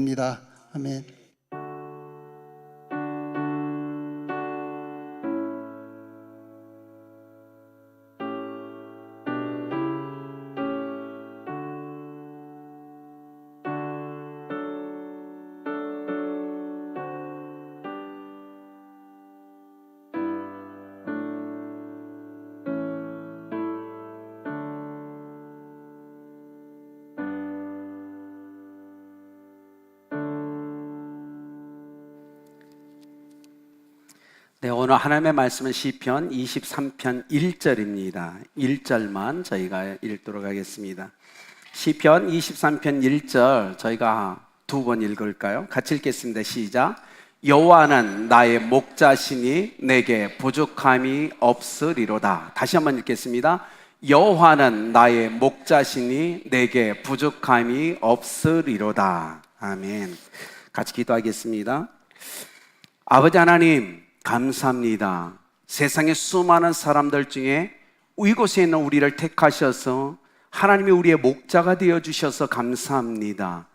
입니다. 아멘. 네, 오늘 하나님의 말씀은 시편 23편 1절입니다. 1절만 저희가 읽도록 하겠습니다. 시편 23편 1절 저희가 두 번 읽을까요? 같이 읽겠습니다. 시작. 여호와는 나의 목자시니 내게 부족함이 없으리로다. 다시 한번 읽겠습니다. 여호와는 나의 목자시니 내게 부족함이 없으리로다. 아멘. 같이 기도하겠습니다. 아버지 하나님, 감사합니다. 세상의 수많은 사람들 중에 이곳에 있는 우리를 택하셔서 하나님이 우리의 목자가 되어주셔서 감사합니다.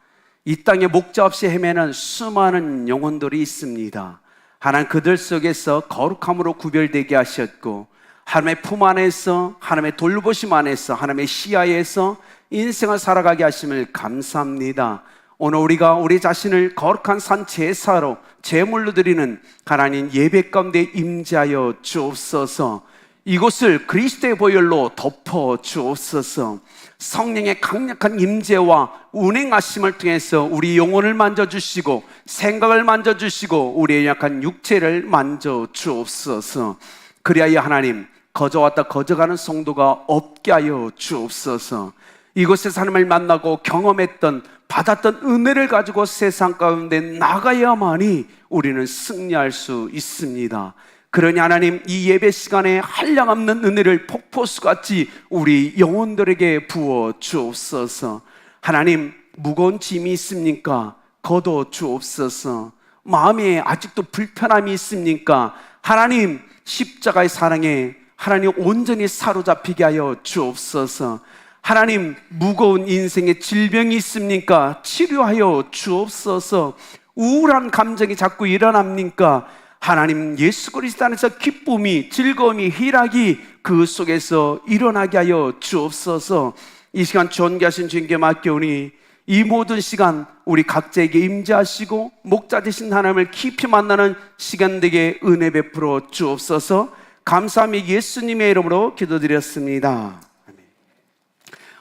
이 땅에 목자 없이 헤매는 수많은 영혼들이 있습니다. 하나님, 그들 속에서 거룩함으로 구별되게 하셨고 하나님의 품 안에서, 하나님의 돌보심 안에서, 하나님의 시야에서 인생을 살아가게 하심을 감사합니다. 오늘 우리가 우리 자신을 거룩한 산 제사로 제물로 드리는 하나님 예배 가운데 임재하여 주옵소서. 이곳을 그리스도의 보혈로 덮어 주옵소서. 성령의 강력한 임재와 운행하심을 통해서 우리 영혼을 만져주시고 생각을 만져주시고 우리의 약한 육체를 만져 주옵소서. 그리하여 하나님, 거저왔다 거저가는 성도가 없게 하여 주옵소서. 이곳에서 하나님을 만나고 경험했던, 받았던 은혜를 가지고 세상 가운데 나가야만이 우리는 승리할 수 있습니다. 그러니 하나님, 이 예배 시간에 한량없는 은혜를 폭포수같이 우리 영혼들에게 부어 주옵소서. 하나님, 무거운 짐이 있습니까? 걷어 주옵소서. 마음에 아직도 불편함이 있습니까? 하나님, 십자가의 사랑에 하나님 온전히 사로잡히게 하여 주옵소서. 하나님, 무거운 인생의 질병이 있습니까? 치료하여 주옵소서. 우울한 감정이 자꾸 일어납니까? 하나님, 예수 그리스도 안에서 기쁨이, 즐거움이, 희락이 그 속에서 일어나게 하여 주옵소서. 이 시간 존귀하신 주님께 맡겨오니 이 모든 시간 우리 각자에게 임재하시고 목자 되신 하나님을 깊이 만나는 시간 되게 은혜 베풀어 주옵소서. 감사함이 예수님의 이름으로 기도드렸습니다.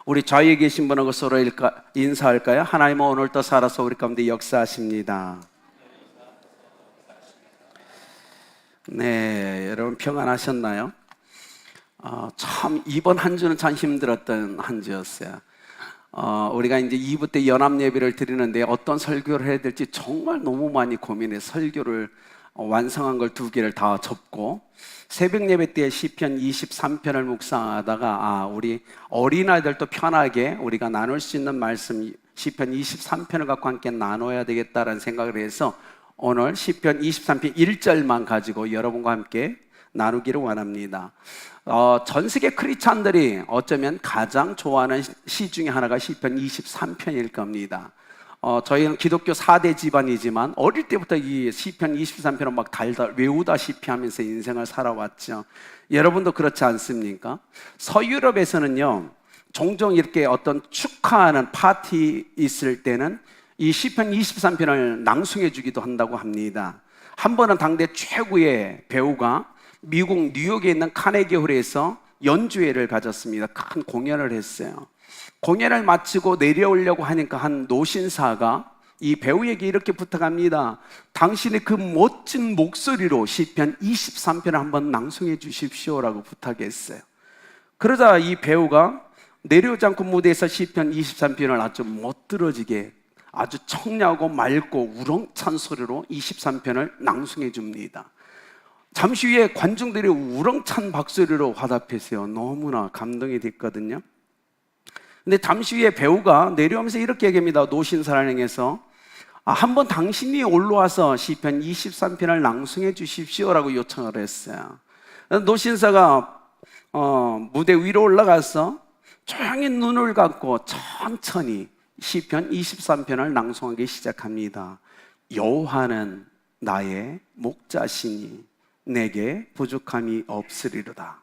우리 좌우에 계신 분하고 서로 인사할까요? 하나님은 오늘도 살아서 우리 가운데 역사하십니다. 네, 여러분 평안하셨나요? 참 이번 한 주는 참 힘들었던 한 주였어요. 우리가 이제 2부 때 연합 예배를 드리는데 어떤 설교를 해야 될지 정말 너무 많이 고민해 설교를 완성한 걸 2개를 다 접고 새벽 예배 때 시편 23편을 묵상하다가 우리 어린아이들도 편하게 우리가 나눌 수 있는 말씀 시편 23편을 갖고 함께 나눠야 되겠다라는 생각을 해서 오늘 시편 23편 1절만 가지고 여러분과 함께 나누기를 원합니다. 전 세계 크리스찬들이 어쩌면 가장 좋아하는 시 중에 하나가 시편 23편일 겁니다. 저희는 기독교 4대 집안이지만 어릴 때부터 이 시편 23편을 막 달달 외우다시피 하면서 인생을 살아왔죠. 여러분도 그렇지 않습니까? 서유럽에서는요, 종종 이렇게 어떤 축하하는 파티 있을 때는 이 시편 23편을 낭송해 주기도 한다고 합니다. 한 번은 당대 최고의 배우가 미국 뉴욕에 있는 카네기 홀에서 연주회를 가졌습니다. 큰 공연을 했어요. 공연을 마치고 내려오려고 하니까 한 노신사가 이 배우에게 이렇게 부탁합니다. 당신의 그 멋진 목소리로 시편 23편을 한번 낭송해 주십시오라고 부탁했어요. 그러자 이 배우가 내려오지 않고 무대에서 시편 23편을 아주 멋들어지게 아주 청량하고 맑고 우렁찬 소리로 23편을 낭송해 줍니다. 잠시 후에 관중들이 우렁찬 박소리로 화답했어요. 너무나 감동이 됐거든요. 근데 잠시 후에 배우가 내려오면서 이렇게 얘기합니다. 노신사를 향해서 한번 당신이 올라와서 시편 23편을 낭송해 주십시오라고 요청을 했어요. 노신사가 무대 위로 올라가서 조용히 눈을 감고 천천히 시편 23편을 낭송하기 시작합니다. 여호와는 나의 목자시니 내게 부족함이 없으리로다.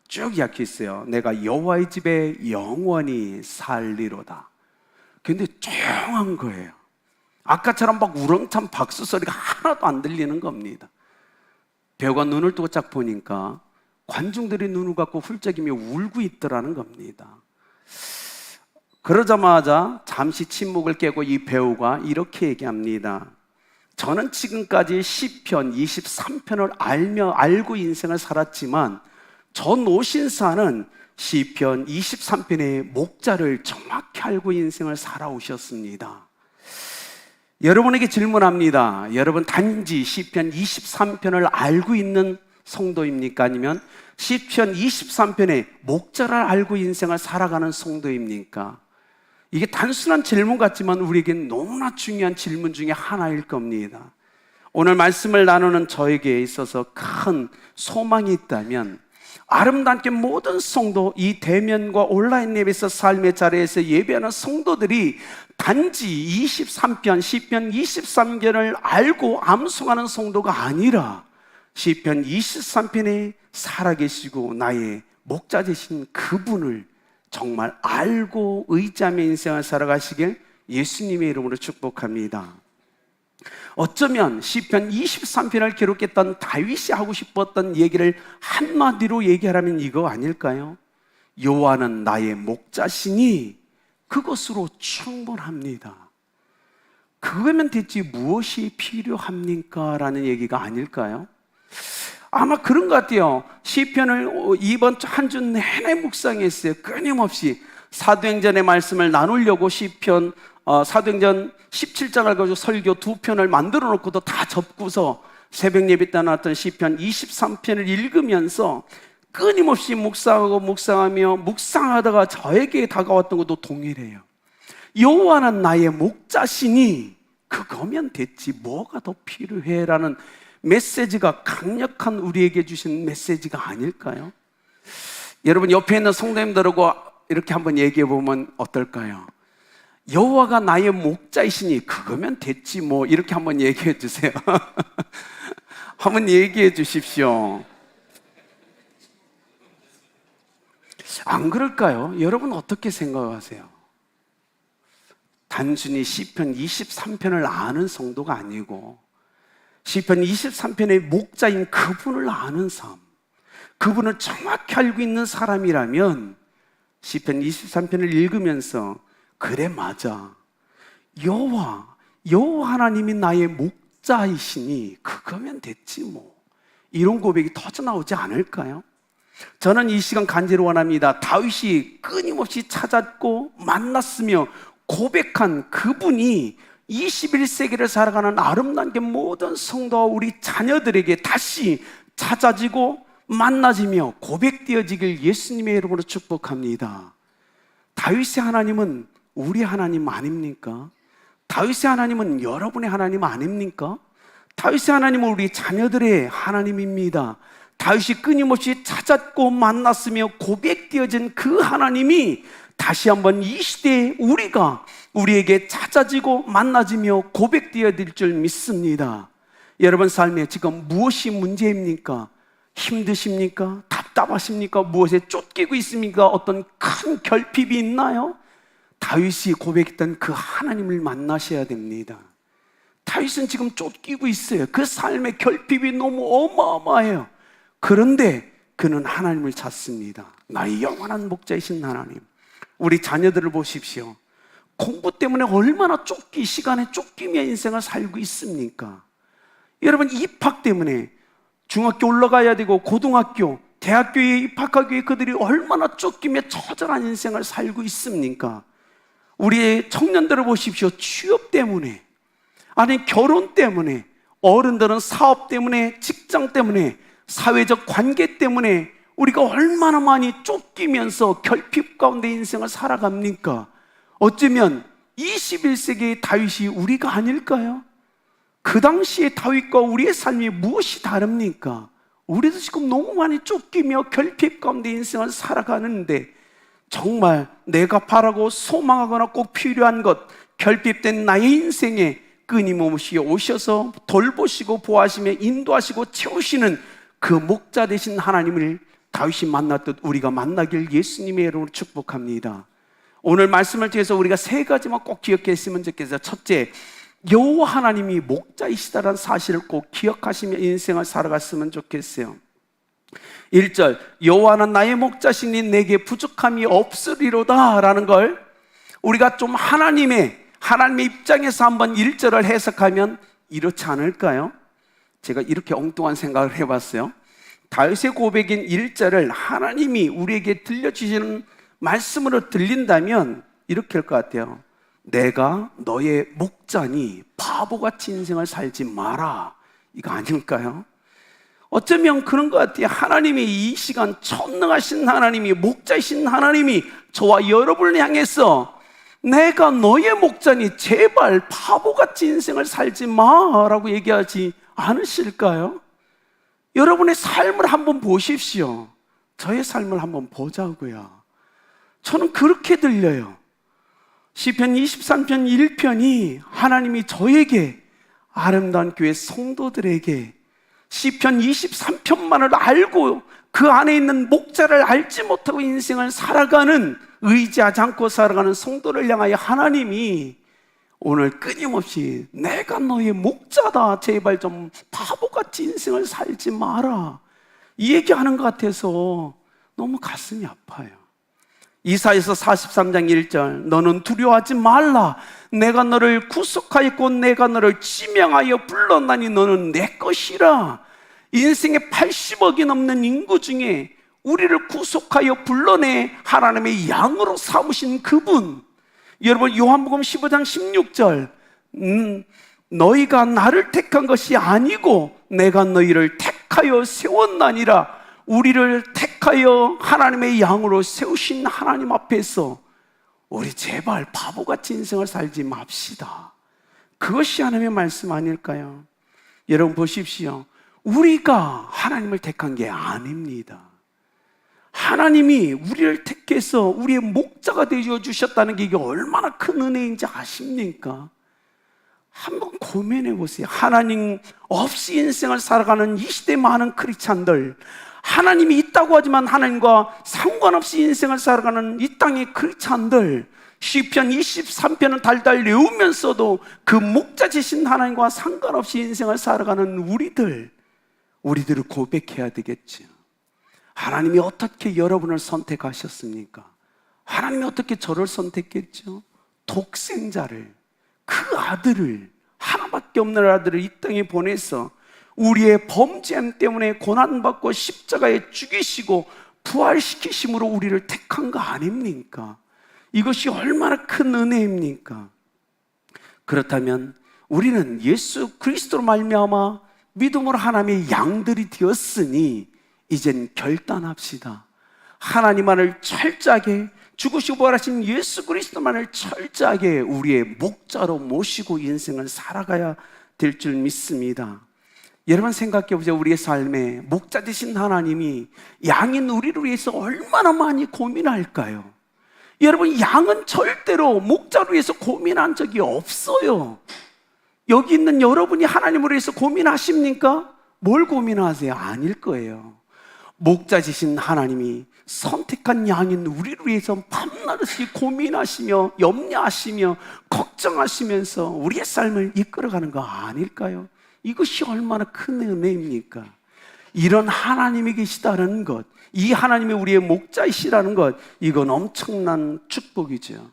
쭉 약해 있어요. 내가 여호와의 집에 영원히 살리로다. 근데 조용한 거예요. 아까처럼 막 우렁찬 박수 소리가 하나도 안 들리는 겁니다. 배우가 눈을 뜨고 딱 보니까 관중들이 눈을 감고 훌쩍이며 울고 있더라는 겁니다. 그러자마자 잠시 침묵을 깨고 이 배우가 이렇게 얘기합니다. 저는 지금까지 시편 23편을 알고 인생을 살았지만 저 노신사는 시편 23편의 목자를 정확히 알고 인생을 살아오셨습니다. 여러분에게 질문합니다. 여러분 단지 시편 23편을 알고 있는 성도입니까? 아니면 시편 23편의 목자를 알고 인생을 살아가는 성도입니까? 이게 단순한 질문 같지만 우리에겐 너무나 중요한 질문 중에 하나일 겁니다. 오늘 말씀을 나누는 저에게 있어서 큰 소망이 있다면 아름답게 모든 성도, 이 대면과 온라인 예배에서 삶의 자리에서 예배하는 성도들이 단지 23편, 시편 23편을 알고 암송하는 성도가 아니라 시편 23편에 살아계시고 나의 목자 되신 그분을 정말 알고 의지하며 인생을 살아가시길 예수님의 이름으로 축복합니다. 어쩌면 시편 23편을 기록했던 다윗이 하고 싶었던 얘기를 한마디로 얘기하라면 이거 아닐까요? 여호와는 나의 목자시니 그것으로 충분합니다. 그거면 대체 무엇이 필요합니까? 라는 얘기가 아닐까요? 아마 그런 것 같아요. 시편을 이번 한 주 내내 묵상했어요. 끊임없이 사도행전의 말씀을 나누려고 시편 사도행전 17장을 가지고 설교 2편을 만들어 놓고도 다 접고서 새벽 예배 때 나왔던 시편 23편을 읽으면서 끊임없이 묵상하며 묵상하다가 저에게 다가왔던 것도 동일해요. 여호와는 나의 목자시니 그거면 됐지 뭐가 더 필요해? 라는 메시지가 강력한 우리에게 주신 메시지가 아닐까요? 여러분 옆에 있는 성도님들하고 이렇게 한번 얘기해 보면 어떨까요? 여호와가 나의 목자이시니 그거면 됐지 뭐 이렇게 한번 얘기해 주세요. 한번 얘기해 주십시오. 안 그럴까요? 여러분 어떻게 생각하세요? 단순히 시편 23편을 아는 성도가 아니고 시편 23편의 목자인 그분을 아는 삶, 그분을 정확히 알고 있는 사람이라면 시편 23편을 읽으면서 그래 맞아, 여호와 하나님이 나의 목자이시니 그거면 됐지 뭐 이런 고백이 터져 나오지 않을까요? 저는 이 시간 간절히 원합니다. 다윗이 끊임없이 찾았고 만났으며 고백한 그분이 21세기를 살아가는 아름다운 게 모든 성도와 우리 자녀들에게 다시 찾아지고 만나지며 고백되어지길 예수님의 이름으로 축복합니다. 다윗의 하나님은 우리 하나님 아닙니까? 다윗의 하나님은 여러분의 하나님 아닙니까? 다윗의 하나님은 우리 자녀들의 하나님입니다. 다윗이 끊임없이 찾았고 만났으며 고백되어진 그 하나님이 다시 한번 이 시대에 우리에게 찾아지고 만나지며 고백되어질 줄 믿습니다. 여러분 삶에 지금 무엇이 문제입니까? 힘드십니까? 답답하십니까? 무엇에 쫓기고 있습니까? 어떤 큰 결핍이 있나요? 다윗이 고백했던 그 하나님을 만나셔야 됩니다. 다윗은 지금 쫓기고 있어요. 그 삶의 결핍이 너무 어마어마해요. 그런데 그는 하나님을 찾습니다. 나의 영원한 목자이신 하나님. 우리 자녀들을 보십시오. 공부 때문에 얼마나 시간에 쫓기며 인생을 살고 있습니까? 여러분 입학 때문에 중학교 올라가야 되고 고등학교, 대학교에 입학하기 위해 그들이 얼마나 쫓기며 처절한 인생을 살고 있습니까? 우리의 청년들을 보십시오. 취업 때문에, 아니 결혼 때문에, 어른들은 사업 때문에, 직장 때문에, 사회적 관계 때문에 우리가 얼마나 많이 쫓기면서 결핍 가운데 인생을 살아갑니까? 어쩌면 21세기의 다윗이 우리가 아닐까요? 그 당시의 다윗과 우리의 삶이 무엇이 다릅니까? 우리도 지금 너무 많이 쫓기며 결핍 가운데 인생을 살아가는데 정말 내가 바라고 소망하거나 꼭 필요한 것, 결핍된 나의 인생에 끊임없이 오셔서 돌보시고 보호하시며 인도하시고 채우시는 그 목자 되신 하나님을 다윗이 만났듯 우리가 만나길 예수님의 이름으로 축복합니다. 오늘 말씀을 통해서 우리가 세 가지만 꼭 기억했으면 좋겠어요. 첫째, 여호와 하나님이 목자이시다라는 사실을 꼭 기억하시며 인생을 살아갔으면 좋겠어요. 1절, 여호와는 나의 목자시니 내게 부족함이 없으리로다 라는 걸 우리가 좀 하나님의 입장에서 한번 1절을 해석하면 이렇지 않을까요? 제가 이렇게 엉뚱한 생각을 해봤어요. 다윗의 고백인 1절을 하나님이 우리에게 들려주시는 말씀으로 들린다면 이렇게 할 것 같아요. 내가 너의 목자니 바보같이 인생을 살지 마라. 이거 아닐까요? 어쩌면 그런 것 같아요. 하나님이 이 시간 전능하신 하나님이, 목자이신 하나님이 저와 여러분을 향해서 내가 너의 목자니 제발 바보같이 인생을 살지 마라고 얘기하지 않으실까요? 여러분의 삶을 한번 보십시오. 저의 삶을 한번 보자고요. 저는 그렇게 들려요. 시편 23편 1편이 하나님이 저에게, 아름다운 교회 성도들에게 시편 23편만을 알고 그 안에 있는 목자를 알지 못하고 인생을 살아가는, 의지하지 않고 살아가는 성도를 향하여 하나님이 오늘 끊임없이 내가 너의 목자다, 제발 좀 바보같이 인생을 살지 마라, 이 얘기하는 것 같아서 너무 가슴이 아파요. 이사야서 43장 1절, 너는 두려워하지 말라, 내가 너를 구속하였고 내가 너를 지명하여 불렀나니 너는 내 것이라. 인생의 80억이 넘는 인구 중에 우리를 구속하여 불러내 하나님의 양으로 삼으신 그분, 여러분 요한복음 15장 16절, 너희가 나를 택한 것이 아니고 내가 너희를 택하여 세웠나니라. 우리를 택하여 하나님의 양으로 세우신 하나님 앞에서 우리 제발 바보같이 인생을 살지 맙시다. 그것이 하나님의 말씀 아닐까요? 여러분 보십시오. 우리가 하나님을 택한 게 아닙니다. 하나님이 우리를 택해서 우리의 목자가 되어 주셨다는 게 이게 얼마나 큰 은혜인지 아십니까? 한번 고민해 보세요. 하나님 없이 인생을 살아가는 이 시대 많은 크리스찬들, 하나님이 있다고 하지만 하나님과 상관없이 인생을 살아가는 이 땅의 크리스찬들, 시편 23편은 달달 외우면서도 그 목자 되신 하나님과 상관없이 인생을 살아가는 우리들을 고백해야 되겠죠. 하나님이 어떻게 여러분을 선택하셨습니까? 하나님이 어떻게 저를 선택했죠? 독생자를, 그 아들을, 하나밖에 없는 아들을 이 땅에 보내서 우리의 범죄함 때문에 고난받고 십자가에 죽이시고 부활시키심으로 우리를 택한 거 아닙니까? 이것이 얼마나 큰 은혜입니까? 그렇다면 우리는 예수 그리스도로 말미암아 믿음으로 하나님의 양들이 되었으니 이젠 결단합시다. 하나님만을 철저하게, 죽으시고 부활하신 예수 그리스도만을 철저하게 우리의 목자로 모시고 인생을 살아가야 될 줄 믿습니다. 여러분 생각해 보세요. 우리의 삶에 목자 되신 하나님이 양인 우리를 위해서 얼마나 많이 고민할까요? 여러분, 양은 절대로 목자로 위해서 고민한 적이 없어요. 여기 있는 여러분이 하나님으로 위해서 고민하십니까? 뭘 고민하세요? 아닐 거예요. 목자 되신 하나님이 선택한 양인 우리를 위해서 밤낮없이 고민하시며 염려하시며 걱정하시면서 우리의 삶을 이끌어가는 거 아닐까요? 이것이 얼마나 큰 은혜입니까? 이런 하나님이 계시다는 것, 이 하나님이 우리의 목자이시라는 것, 이건 엄청난 축복이죠.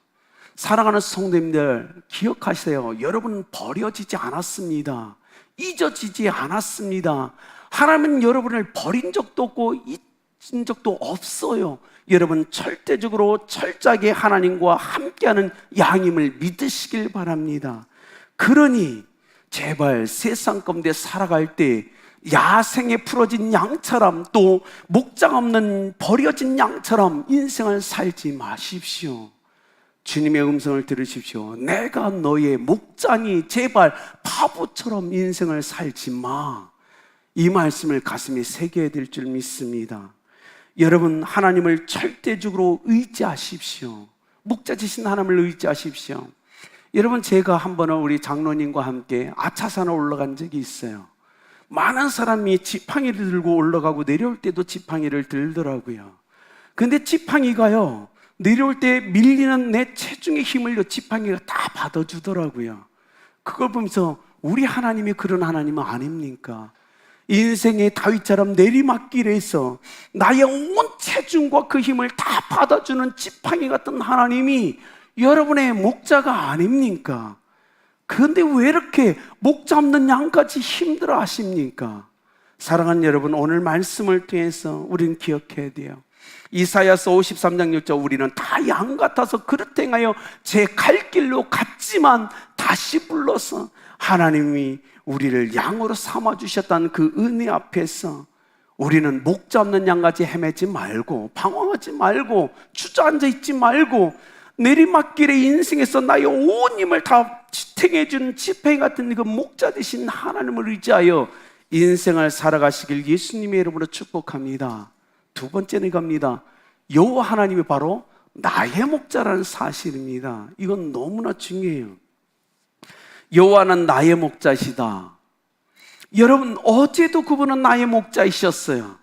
사랑하는 성도님들, 기억하세요. 여러분 버려지지 않았습니다. 잊어지지 않았습니다. 하나님은 여러분을 버린 적도 없고 잊은 적도 없어요. 여러분 절대적으로 철저하게 하나님과 함께하는 양임을 믿으시길 바랍니다. 그러니 제발 세상 가운데 살아갈 때 야생에 풀어진 양처럼, 또 목장 없는 버려진 양처럼 인생을 살지 마십시오. 주님의 음성을 들으십시오. 내가 너의 목자니 제발 바보처럼 인생을 살지 마. 이 말씀을 가슴에 새겨야 될 줄 믿습니다. 여러분, 하나님을 절대적으로 의지하십시오. 목자 되신 하나님을 의지하십시오. 여러분, 제가 한 번은 우리 장로님과 함께 아차산에 올라간 적이 있어요. 많은 사람이 지팡이를 들고 올라가고 내려올 때도 지팡이를 들더라고요. 근데 지팡이가요, 내려올 때 밀리는 내 체중의 힘을 지팡이가 다 받아주더라고요. 그걸 보면서 우리 하나님이 그런 하나님은 아닙니까? 인생의 다윗처럼 내리막길에서 나의 온 체중과 그 힘을 다 받아주는 지팡이 같은 하나님이 여러분의 목자가 아닙니까? 그런데 왜 이렇게 목 잡는 양까지 힘들어 하십니까? 사랑하는 여러분, 오늘 말씀을 통해서 우리는 기억해야 돼요. 이사야서 53장 6절, 우리는 다 양 같아서 그릇 행하여 제 갈 길로 갔지만 다시 불러서 하나님이 우리를 양으로 삼아주셨다는 그 은혜 앞에서 우리는 목 잡는 양같이 헤매지 말고, 방황하지 말고, 주저앉아 있지 말고, 내리막길의 인생에서 나의 온 힘을 다 지탱해준 지팡이 같은 그 목자 되신 하나님을 의지하여 인생을 살아가시길 예수님의 이름으로 축복합니다. 두 번째는 이겁니다. 여호와 하나님이 바로 나의 목자라는 사실입니다. 이건 너무나 중요해요. 여호와는 나의 목자시다. 여러분, 어제도 그분은 나의 목자이셨어요.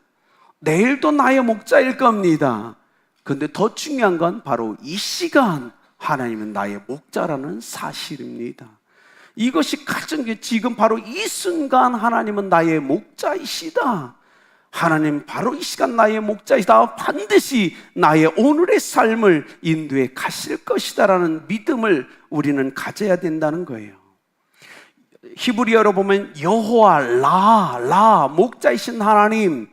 내일도 나의 목자일 겁니다. 그런데 더 중요한 건 바로 이 시간 하나님은 나의 목자라는 사실입니다. 이것이 가장 지금 바로 이 순간 하나님은 나의 목자이시다. 하나님 바로 이 시간 나의 목자이다. 반드시 나의 오늘의 삶을 인도해 가실 것이다라는 믿음을 우리는 가져야 된다는 거예요. 히브리어로 보면 여호와 라 목자이신 하나님.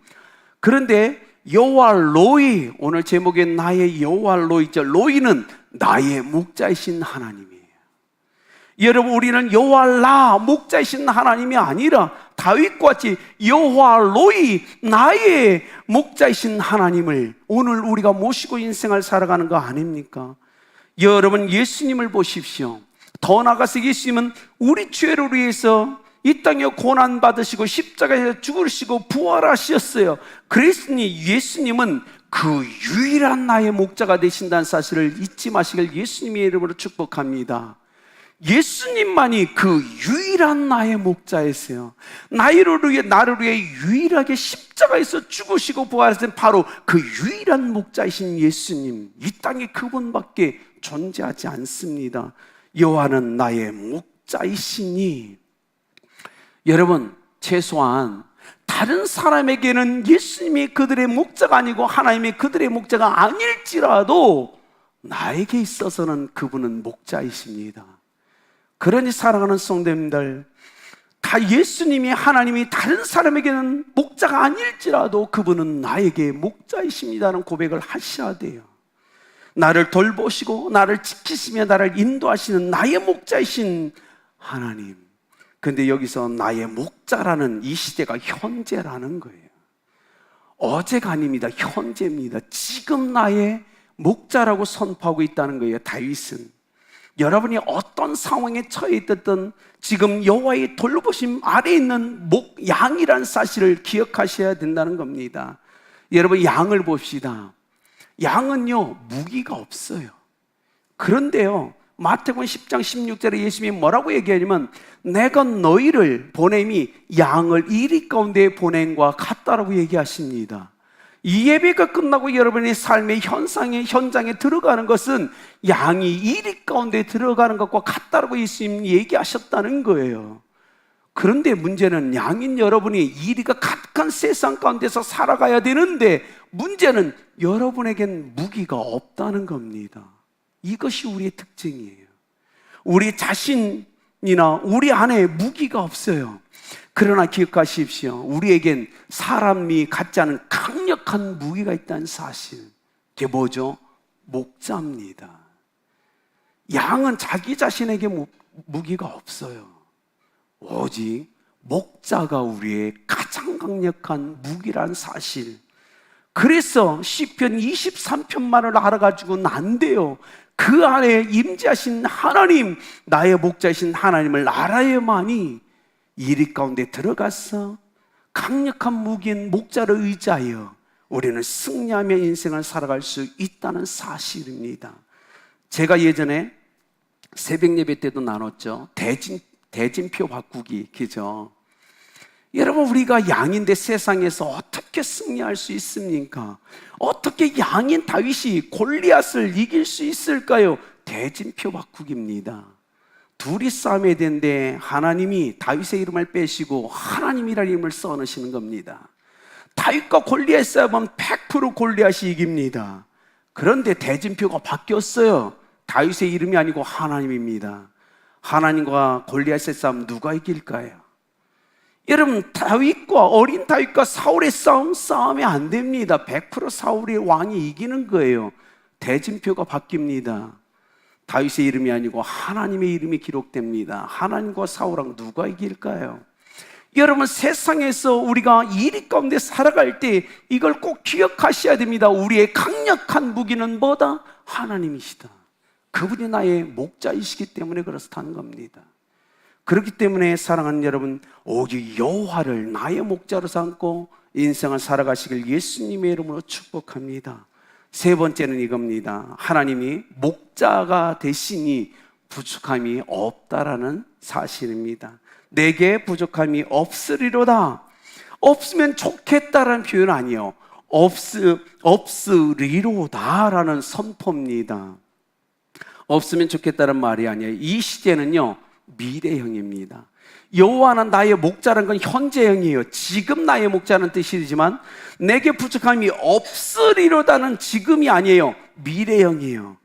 그런데 여호와 로이, 오늘 제목에 나의 여호와 로이죠. 로이는 나의 목자이신 하나님이에요. 여러분, 우리는 여호와 라 목자이신 하나님이 아니라 다윗과 같이 여호와 로이 나의 목자이신 하나님을 오늘 우리가 모시고 인생을 살아가는 거 아닙니까? 여러분, 예수님을 보십시오. 더 나아가서 예수님은 우리 죄를 위해서 이 땅에 고난 받으시고 십자가에서 죽으시고 부활하셨어요. 그랬으니 예수님은 그 유일한 나의 목자가 되신다는 사실을 잊지 마시길 예수님의 이름으로 축복합니다. 예수님만이 그 유일한 나의 목자였어요. 나를 위해 유일하게 십자가에서 죽으시고 부활하신 바로 그 유일한 목자이신 예수님, 이 땅에 그분밖에 존재하지 않습니다. 여호와는 나의 목자이시니. 여러분, 최소한 다른 사람에게는 예수님이 그들의 목자가 아니고 하나님이 그들의 목자가 아닐지라도 나에게 있어서는 그분은 목자이십니다. 그러니 사랑하는 성도님들, 다 예수님이 하나님이 다른 사람에게는 목자가 아닐지라도 그분은 나에게 목자이십니다라는 고백을 하셔야 돼요. 나를 돌보시고 나를 지키시며 나를 인도하시는 나의 목자이신 하나님. 근데 여기서 나의 목자라는 이 시대가 현재라는 거예요. 어제가 아닙니다. 현재입니다. 지금 나의 목자라고 선포하고 있다는 거예요. 다윗은 여러분이 어떤 상황에 처해 있든 지금 여호와의 돌보심 아래 있는 양이라는 사실을 기억하셔야 된다는 겁니다. 여러분, 양을 봅시다. 양은요, 무기가 없어요. 그런데요, 마태복음 10장 16절에 예수님이 뭐라고 얘기하냐면 내가 너희를 보냄이 양을 이리 가운데 보냄과 같다라고 얘기하십니다. 이 예배가 끝나고 여러분의 삶의 현장에 들어가는 것은 양이 이리 가운데 들어가는 것과 같다라고 예수님이 얘기하셨다는 거예요. 그런데 문제는 양인 여러분이 이리가 가득한 세상 가운데서 살아가야 되는데 문제는 여러분에겐 무기가 없다는 겁니다. 이것이 우리의 특징이에요. 우리 자신이나 우리 안에 무기가 없어요. 그러나 기억하십시오. 우리에겐 사람이 갖지 않은 강력한 무기가 있다는 사실. 그게 뭐죠? 목자입니다. 양은 자기 자신에게 무기가 없어요. 오직 목자가 우리의 가장 강력한 무기란 사실. 그래서 시편 23편만을 알아가지고는 안 돼요. 그 안에 임재하신 하나님, 나의 목자이신 하나님을 알아야만이 이리 가운데 들어가서 강력한 무기인 목자를 의지하여 우리는 승리하며 인생을 살아갈 수 있다는 사실입니다. 제가 예전에 새벽 예배 때도 나눴죠. 대진표 바꾸기 기죠. 여러분, 우리가 양인데 세상에서 어떻게 승리할 수 있습니까? 어떻게 양인 다윗이 골리앗을 이길 수 있을까요? 대진표 바꾸기입니다. 둘이 싸움해야 되는데 하나님이 다윗의 이름을 빼시고 하나님이라는 이름을 써놓으시는 겁니다. 다윗과 골리앗 싸움은 100% 골리앗이 이깁니다. 그런데 대진표가 바뀌었어요. 다윗의 이름이 아니고 하나님입니다. 하나님과 골리앗의 싸움 누가 이길까요? 여러분, 어린 다윗과 사울의 싸움이 안 됩니다. 100% 사울의 왕이 이기는 거예요. 대진표가 바뀝니다. 다윗의 이름이 아니고 하나님의 이름이 기록됩니다. 하나님과 사울랑 누가 이길까요? 여러분, 세상에서 우리가 일 가운데 살아갈 때 이걸 꼭 기억하셔야 됩니다. 우리의 강력한 무기는 뭐다? 하나님이시다. 그분이 나의 목자이시기 때문에 그렇다는 겁니다. 그렇기 때문에 사랑하는 여러분, 오직 여호와를 나의 목자로 삼고 인생을 살아가시길 예수님의 이름으로 축복합니다. 세 번째는 이겁니다. 하나님이 목자가 되시니 부족함이 없다라는 사실입니다. 내게 부족함이 없으리로다. 없으면 좋겠다라는 표현 아니에요. 없으리로다라는 선포입니다. 없으면 좋겠다는 말이 아니에요. 이 시제는요, 미래형입니다. 여호와는 나의 목자라는 건 현재형이에요. 지금 나의 목자는 뜻이지만 내게 부족함이 없으리로다는 지금이 아니에요. 미래형이에요.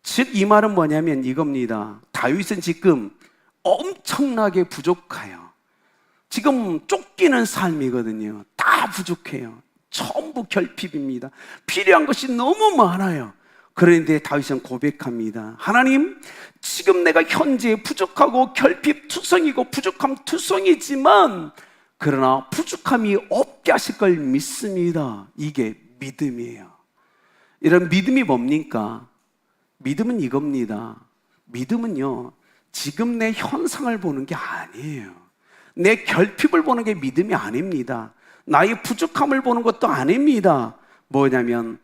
즉 이 말은 뭐냐면 이겁니다. 다윗은 지금 엄청나게 부족해요. 지금 쫓기는 삶이거든요. 다 부족해요. 전부 결핍입니다. 필요한 것이 너무 많아요. 그런데 다윗은 고백합니다. 하나님, 지금 내가 현재 부족하고 결핍투성이고 부족함투성이지만 그러나 부족함이 없게 하실 걸 믿습니다. 이게 믿음이에요. 이런 믿음이 뭡니까? 믿음은 이겁니다. 믿음은요, 지금 내 현상을 보는 게 아니에요. 내 결핍을 보는 게 믿음이 아닙니다. 나의 부족함을 보는 것도 아닙니다. 뭐냐면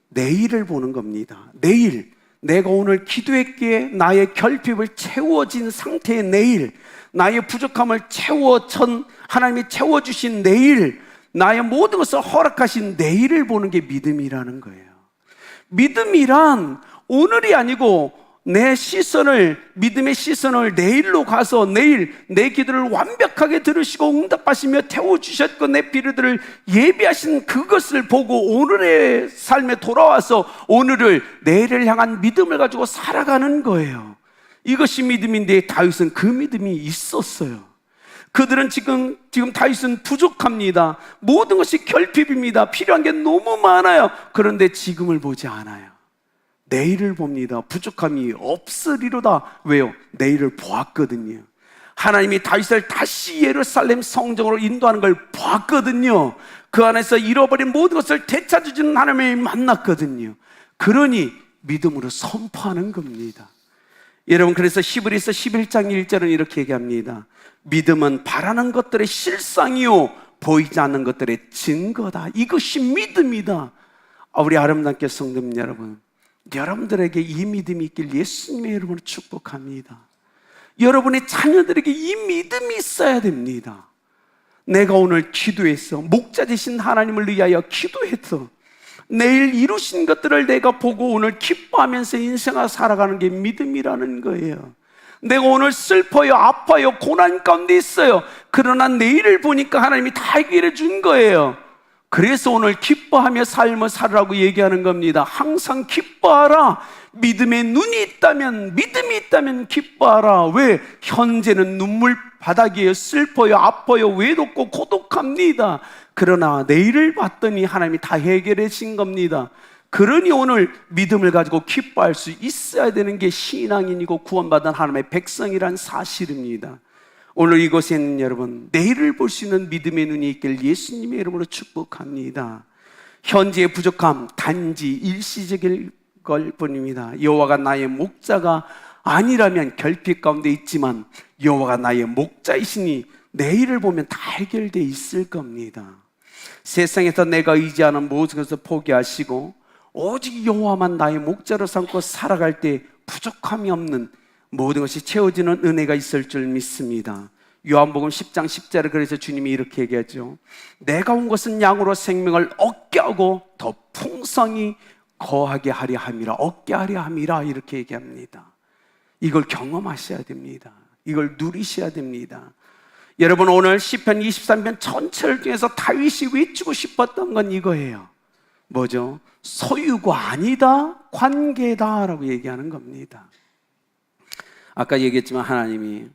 내일을 보는 겁니다. 내일, 내가 오늘 기도했기에 나의 결핍을 채워진 상태의 내일, 나의 부족함을 하나님이 채워주신 내일, 나의 모든 것을 허락하신 내일을 보는 게 믿음이라는 거예요. 믿음이란 오늘이 아니고 믿음의 시선을 내일로 가서 내일 내 기도를 완벽하게 들으시고 응답하시며 태워주셨고 내 필요들을 예비하신 그것을 보고 오늘의 삶에 돌아와서 내일을 향한 믿음을 가지고 살아가는 거예요. 이것이 믿음인데 다윗은 그 믿음이 있었어요. 그들은 지금 다윗은 부족합니다. 모든 것이 결핍입니다. 필요한 게 너무 많아요. 그런데 지금을 보지 않아요. 내일을 봅니다. 부족함이 없으리로다. 왜요? 내일을 보았거든요. 하나님이 다윗을 다시 예루살렘 성전으로 인도하는 걸 보았거든요. 그 안에서 잃어버린 모든 것을 되찾아주는 하나님을 만났거든요. 그러니 믿음으로 선포하는 겁니다. 여러분, 그래서 히브리서 11장 1절은 이렇게 얘기합니다. 믿음은 바라는 것들의 실상이요 보이지 않는 것들의 증거다. 이것이 믿음이다. 우리 아름답게 성도님 여러분, 여러분들에게 이 믿음이 있길 예수님의 이름으로 축복합니다. 여러분의 자녀들에게 이 믿음이 있어야 됩니다. 내가 오늘 기도해서 목자 되신 하나님을 위하여 기도해서 내일 이루신 것들을 내가 보고 오늘 기뻐하면서 인생을 살아가는 게 믿음이라는 거예요. 내가 오늘 슬퍼요, 아파요, 고난 가운데 있어요. 그러나 내일을 보니까 하나님이 다 해결해 준 거예요. 그래서 오늘 기뻐하며 삶을 살으라고 얘기하는 겁니다. 항상 기뻐하라. 믿음의 믿음이 있다면 기뻐하라. 왜? 현재는 눈물 바닥이에요. 슬퍼요, 아파요, 외롭고 고독합니다. 그러나 내일을 봤더니 하나님이 다 해결해 준 겁니다. 그러니 오늘 믿음을 가지고 기뻐할 수 있어야 되는 게 신앙인이고 구원받은 하나님의 백성이란 사실입니다. 오늘 이곳에 있는 여러분, 내일을 볼 수 있는 믿음의 눈이 있길 예수님의 이름으로 축복합니다. 현재의 부족함 단지 일시적일 걸 뿐입니다. 여호와가 나의 목자가 아니라면 결핍 가운데 있지만 여호와가 나의 목자이시니 내일을 보면 다 해결되어 있을 겁니다. 세상에서 내가 의지하는 모든 것을 포기하시고 오직 여호와만 나의 목자로 삼고 살아갈 때 부족함이 없는 모든 것이 채워지는 은혜가 있을 줄 믿습니다. 요한복음 10장 10절에 그래서 주님이 이렇게 얘기하죠. 내가 온 것은 양으로 생명을 얻게 하고 더 풍성히 거하게 하려 함이라, 얻게 하려 함이라, 이렇게 얘기합니다. 이걸 경험하셔야 됩니다. 이걸 누리셔야 됩니다. 여러분, 오늘 시편 23편 전체를 통해서 다윗이 외치고 싶었던 건 이거예요. 뭐죠? 소유가 아니다, 관계다 라고 얘기하는 겁니다. 아까 얘기했지만 하나님이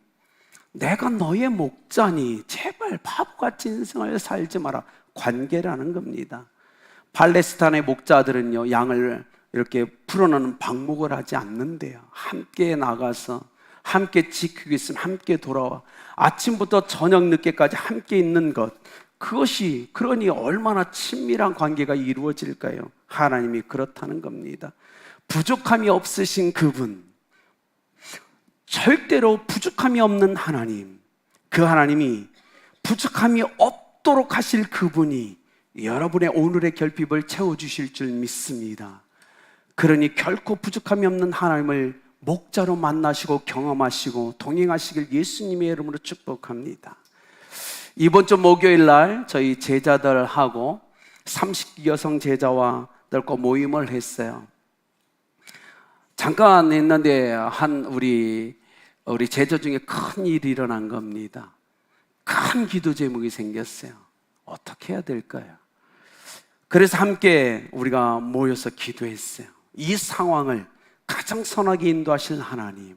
내가 너의 목자니 제발 바보같이 인생을 살지 마라, 관계라는 겁니다. 팔레스타인의 목자들은요, 양을 이렇게 풀어놓는 방목을 하지 않는데요, 함께 나가서 함께 지키고 있으면 함께 돌아와 아침부터 저녁 늦게까지 함께 있는 것, 그것이 그러니 얼마나 친밀한 관계가 이루어질까요? 하나님이 그렇다는 겁니다. 부족함이 없으신 그분, 절대로 부족함이 없는 하나님, 그 하나님이 부족함이 없도록 하실 그분이 여러분의 오늘의 결핍을 채워주실 줄 믿습니다. 그러니 결코 부족함이 없는 하나님을 목자로 만나시고 경험하시고 동행하시길 예수님의 이름으로 축복합니다. 이번 주 목요일 날 저희 제자들하고 30기 여성 제자와들과 모임을 했어요. 잠깐 했는데 우리 제자 중에 큰 일이 일어난 겁니다. 큰 기도 제목이 생겼어요. 어떻게 해야 될까요? 그래서 함께 우리가 모여서 기도했어요. 이 상황을 가장 선하게 인도하실 하나님,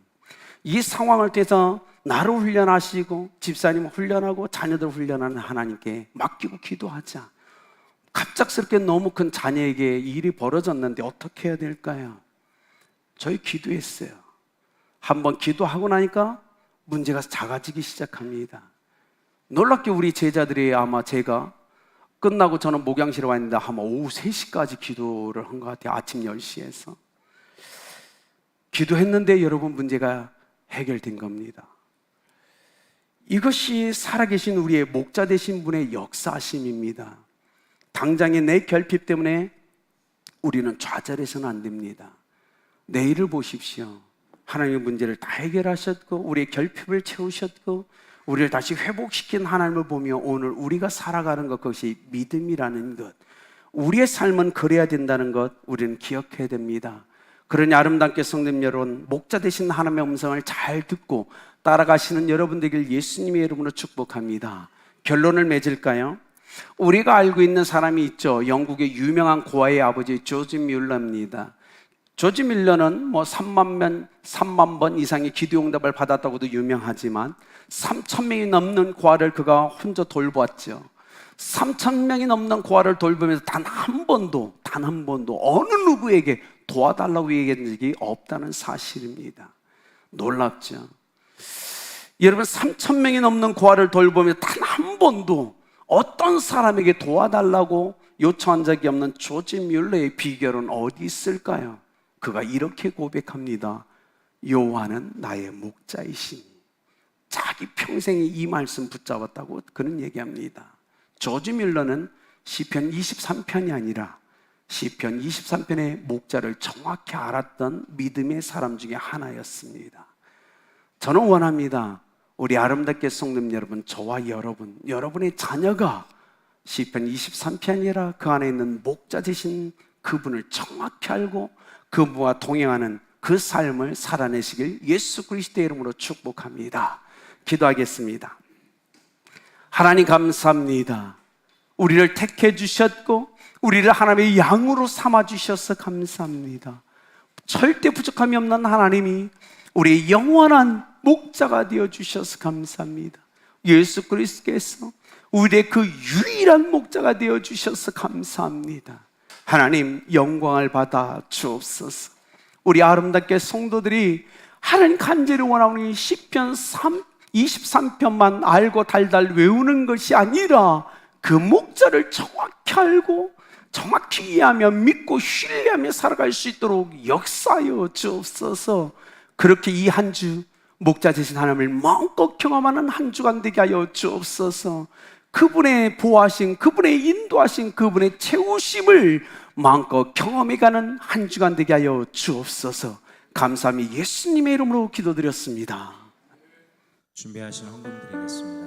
이 상황을 통해서 나를 훈련하시고 집사님을 훈련하고 자녀들을 훈련하는 하나님께 맡기고 기도하자. 갑작스럽게 너무 큰 자녀에게 일이 벌어졌는데 어떻게 해야 될까요? 저희 기도했어요. 한번 기도하고 나니까 문제가 작아지기 시작합니다. 놀랍게 우리 제자들이, 아마 제가 끝나고 저는 목양실에 와 있는데 아마 오후 3시까지 기도를 한 것 같아요. 아침 10시에서 기도했는데 여러분, 문제가 해결된 겁니다. 이것이 살아계신 우리의 목자 되신 분의 역사심입니다. 당장의 내 결핍 때문에 우리는 좌절해서는 안 됩니다. 내일을 보십시오. 하나님의 문제를 다 해결하셨고 우리의 결핍을 채우셨고 우리를 다시 회복시킨 하나님을 보며 오늘 우리가 살아가는 것, 그것이 믿음이라는 것, 우리의 삶은 그래야 된다는 것 우리는 기억해야 됩니다. 그러니 아름답게 성도님 여러분, 목자 되신 하나님의 음성을 잘 듣고 따라가시는 여러분 되길 예수님의 이름으로 축복합니다. 결론을 맺을까요? 우리가 알고 있는 사람이 있죠. 영국의 유명한 고아의 아버지 조지 뮬러입니다. 조지 뮬러는 3만 번 이상의 기도응답을 받았다고도 유명하지만 3,000명이 넘는 고아를 그가 혼자 돌보았죠. 3,000명이 넘는 고아를 돌보면서 단 한 번도 어느 누구에게 도와달라고 얘기한 적이 없다는 사실입니다. 놀랍죠? 여러분, 3,000명이 넘는 고아를 돌보면서 단 한 번도 어떤 사람에게 도와달라고 요청한 적이 없는 조지 뮬러의 비결은 어디 있을까요? 그가 이렇게 고백합니다. 여호와는 나의 목자이시니. 자기 평생에 이 말씀 붙잡았다고 그는 얘기합니다. 조지 뮬러는 시편 23편이 아니라 시편 23편의 목자를 정확히 알았던 믿음의 사람 중에 하나였습니다. 저는 원합니다. 우리 아름답게 성도님 여러분, 저와 여러분의 자녀가 시편 23편이라 그 안에 있는 목자 되신 그분을 정확히 알고 그분과 동행하는 그 삶을 살아내시길 예수 그리스도의 이름으로 축복합니다. 기도하겠습니다. 하나님 감사합니다. 우리를 택해 주셨고 우리를 하나님의 양으로 삼아 주셔서 감사합니다. 절대 부족함이 없는 하나님이 우리의 영원한 목자가 되어 주셔서 감사합니다. 예수 그리스도께서 우리의 그 유일한 목자가 되어 주셔서 감사합니다. 하나님, 영광을 받아 주옵소서. 우리 아름답게 성도들이 하나님 간절히 원하는 이 시편 23편만 알고 달달 외우는 것이 아니라 그 목자를 정확히 알고 정확히 이해하며 믿고 신뢰하며 살아갈 수 있도록 역사하여 주옵소서. 그렇게 이 한 주 목자 되신 하나님을 마음껏 경험하는 한 주간 되게 하여 주옵소서. 그분의 보호하심, 그분의 인도하심, 그분의 채우심을 마음껏 경험해가는 한 주간 되게 하여 주옵소서. 감사함이 예수님의 이름으로 기도드렸습니다. 준비하신 헌금 드리겠습니다.